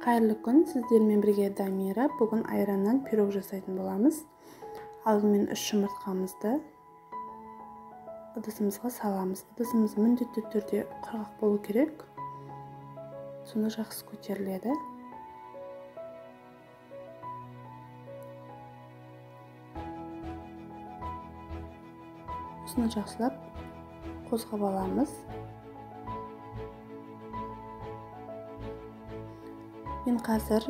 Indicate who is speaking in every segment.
Speaker 1: Қайырлы күн, сіздермен бірге Дамира. Бүгін айраннан пирог жасайтын боламыз. Алдымен 3 жұмыртқамызды ыдысымызға саламыз. Ыдысымыз міндетті түрде құрғақ болу керек. Сонда жақсы көтеріледі. Осыны жақсылап қозғап аламыз. Мен қазір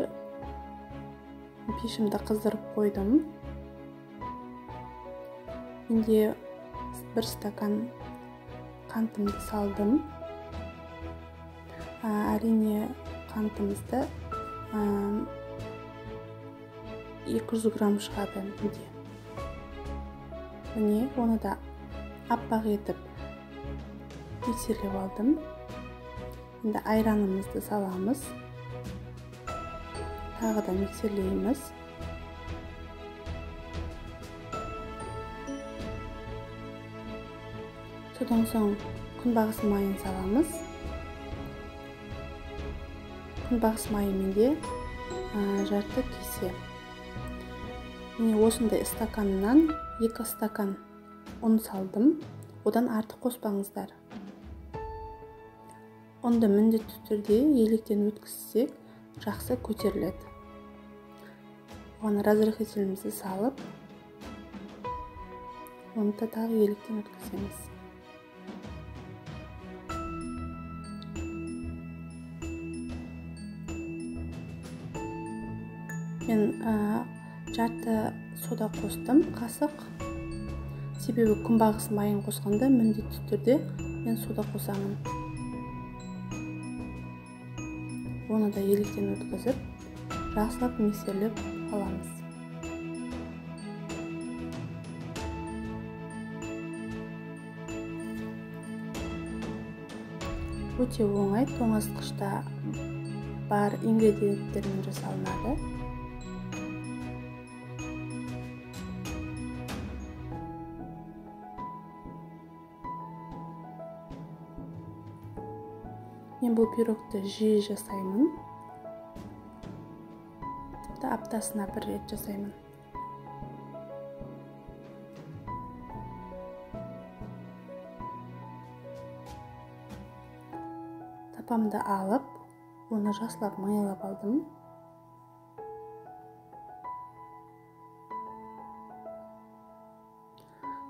Speaker 1: пешімді қыздырып қойдым. Менде 1 стакан қантымды салдым. Әрине қантымызды 200 грамм шығады менде. Міне, оны да аппақ етіп миксерлеп алдым. Енді айранымызды саламыз. Тағы да миксерлейміз. Содан соң күнбағыс майын саламыз. Күнбағыс майы менде жарты кесе. Міне осындай стаканнан 2 стакан ұн салдым. Одан артық қоспаңыздар. Ұнды міндетті түрде електен өткізсек жақсы көтеріледі. Оған разрыхлителімізді салып, оны да тағы електен өткіземіз. Мен жарты сода қостым, қасық. Себебі күнбағыс майын қосқанда міндетті түрде мен сода қосамын. Оны да електен өткізіп, жақсылап миксерлеп аламыз. Өте оңай, тоңазытқышта бар ингредиенттермен жасалынады. Мен бұл пирогты жиі жасаймын. Тіпті аптасына 1 рет жасаймын. Тапамды алып, оны жақсылап маялап алдым.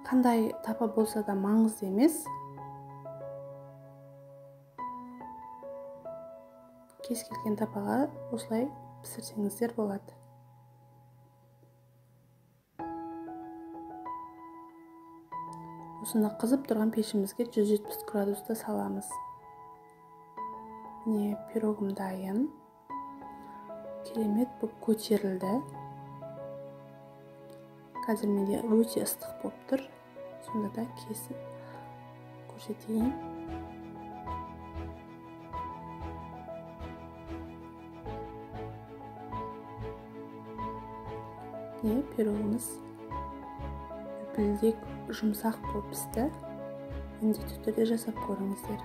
Speaker 1: Қандай тапа болса да маңызды емес. Кез келген тапаға осылай пісірсеңіздер болады. Осыны қызып тұрған пешімізге 170 градуста саламыз. Міне пирогым дайын. Керемет болып көтерілді. Қазір менде өте ыстық болып тұр. Сонда да кесіп көрсетейін. Пирогымыз білдек жұмсақ болып пісті. Міндетті түрде жасап көріңіздер.